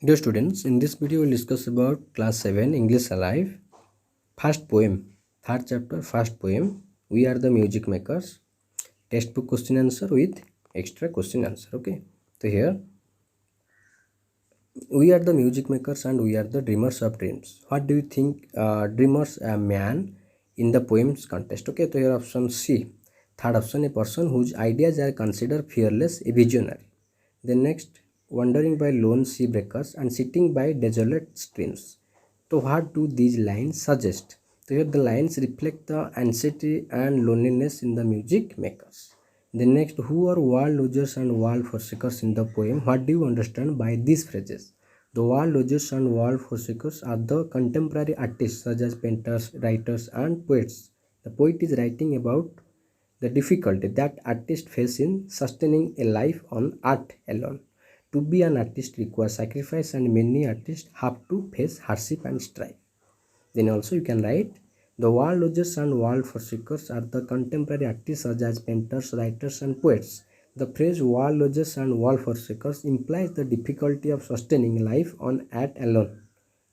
Dear students, in this video we'll discuss about class 7 English Alive first poem, third chapter, first poem. We are the music makers. Textbook question answer with extra question answer. Okay. So here we are the music makers and we are the dreamers of dreams. What do you think? Dreamers a man in the poems contest. Okay. So here option C. Third option, a person whose ideas are considered fearless, a visionary. Then next, wandering by lone sea breakers and sitting by desolate streams. So what do these lines suggest? So here the lines reflect the anxiety and loneliness in the music makers. The next, who are world losers and world forsakers in the poem? What do you understand by these phrases? The world losers and world forsakers are the contemporary artists such as painters, writers and poets. The poet is writing about the difficulty that artists face in sustaining a life on art alone. To be an artist requires sacrifice and many artists have to face hardship and strife. Then also you can write the world losers and world forsakers are the contemporary artists such as painters, writers and poets. The phrase world losers and world forsakers implies the difficulty of sustaining life on art alone.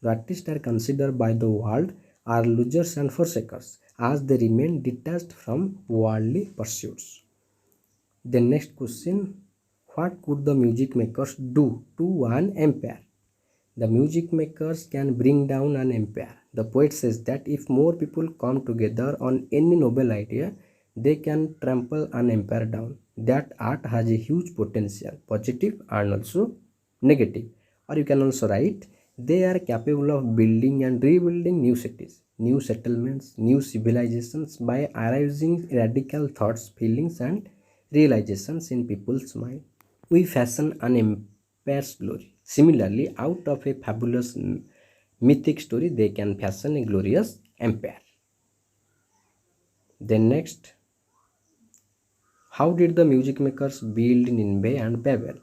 The artists are considered by the world are losers and forsakers as they remain detached from worldly pursuits. The next question, what could the music makers do to an empire? The music makers can bring down an empire. The poet says that if more people come together on any noble idea, they can trample an empire down. That art has a huge potential, positive and also negative. Or you can also write, they are capable of building and rebuilding new cities, new settlements, new civilizations by arousing radical thoughts, feelings, and realizations in people's mind. We fashion an empire's glory. Similarly, out of a fabulous mythic story, they can fashion a glorious empire. Then next, how did the music makers build Nineveh and Babel?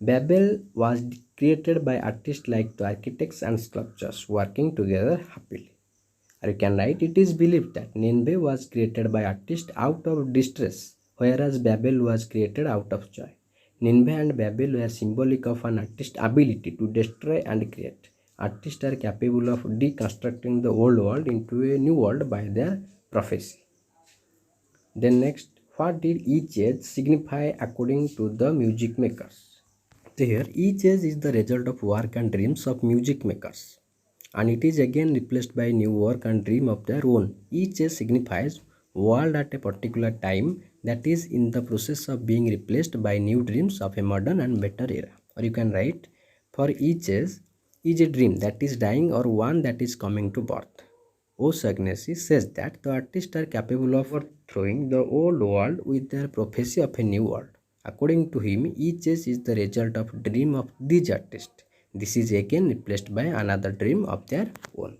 Babel was created by artists like the architects and sculptors working together happily. Or you can write, it is believed that Nineveh was created by artists out of distress, whereas Babel was created out of joy. Nineveh and Babel were symbolic of an artist's ability to destroy and create. Artists are capable of deconstructing the old world into a new world by their prophecy. Then next, what did each age signify according to the music makers? Here, each age is the result of work and dreams of music makers, and it is again replaced by new work and dream of their own. Each age signifies world at a particular time that is in the process of being replaced by new dreams of a modern and better era. Or you can write, for each age is a dream that is dying or one that is coming to birth. O'Shaughnessy says that the artists are capable of overthrowing the old world with their prophecy of a new world. According to him, each age is the result of dream of these artists. This is again replaced by another dream of their own.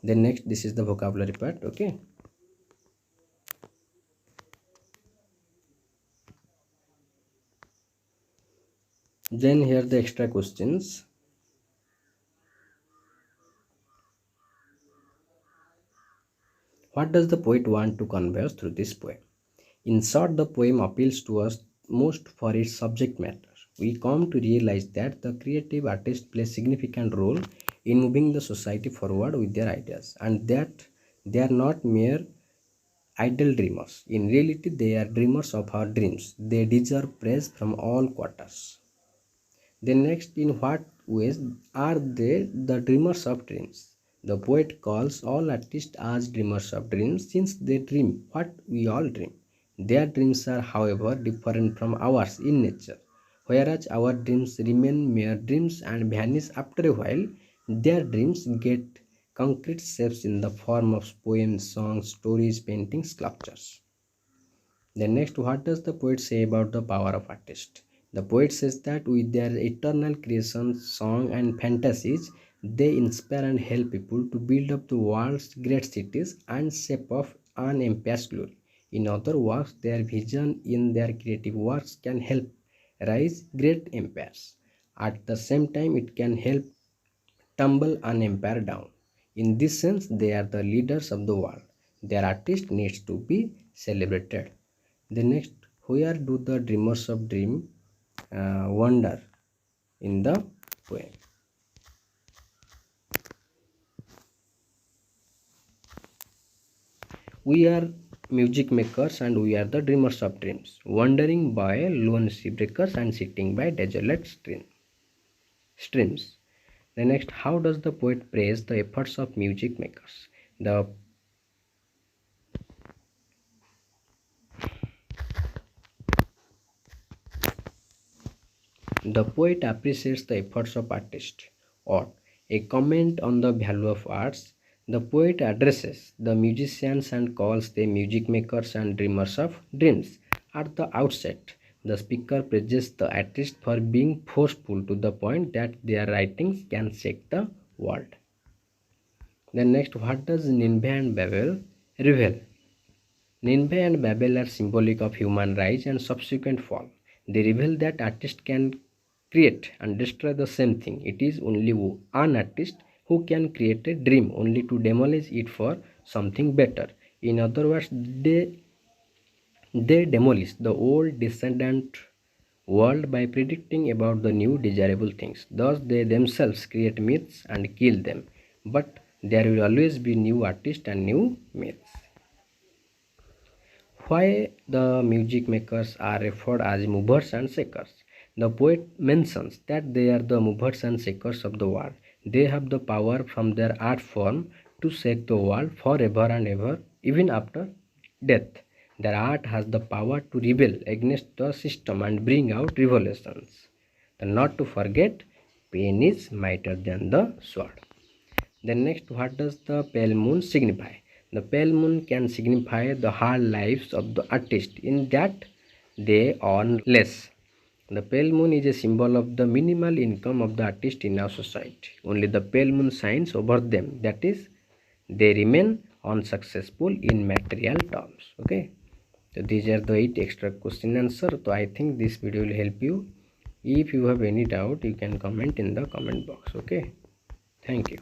Then next, this is the vocabulary part. Okay. Then here the extra questions. What does the poet want to convey through this poem? In short, the poem appeals to us most for its subject matter. We come to realize that the creative artists play a significant role in moving the society forward with their ideas, and that they are not mere idle dreamers. In reality, they are dreamers of our dreams. They deserve praise from all quarters. Then next, in what ways are they the dreamers of dreams? The poet calls all artists as dreamers of dreams since they dream what we all dream. Their dreams are, however, different from ours in nature. Whereas our dreams remain mere dreams and vanish after a while, their dreams get concrete shapes in the form of poems, songs, stories, paintings, sculptures. Then next, what does the poet say about the power of artist? The poet says that with their eternal creations, song and fantasies, they inspire and help people to build up the world's great cities and shape of an empire's glory. In other words, their vision in their creative works can help rise great empires. At the same time, it can help tumble an empire down. In this sense, they are the leaders of the world. Their artist needs to be celebrated. The next, where do the dreamers of dream wander? in the poem. We are music makers and we are the dreamers of dreams, wandering by lone sea breakers and sitting by desolate streams. The next, how does the poet praise the efforts of music makers? The poet appreciates the efforts of artists, or a comment on the value of arts. The poet addresses the musicians and calls them music makers and dreamers of dreams. At the outset, the speaker praises the artist for being forceful to the point that their writings can shake the world. Then next, what does Nineveh and Babel reveal? Nineveh and Babel are symbolic of human rise and subsequent fall. They reveal that artists can create and destroy the same thing. It is only an artist who can create a dream only to demolish it for something better. In other words, they demolish the old descendant world by predicting about the new desirable things. Thus, they themselves create myths and kill them. But there will always be new artists and new myths. Why the music makers are referred as movers and shakers? The poet mentions that they are the movers and shakers of the world. They have the power from their art form to shake the world forever and ever, even after death. Their art has the power to rebel against the system and bring out revolutions. And not to forget, pen is mightier than the sword. Then next, what does the pale moon signify? The pale moon can signify the hard lives of the artist in that they earn less. The pale moon is a symbol of the minimal income of the artist in our society. Only the pale moon shines over them. That is, they remain unsuccessful in material terms. Okay. So these are the 8 extra question answer. So I think this video will help you. If you have any doubt, you can comment in the comment box. Okay. Thank you.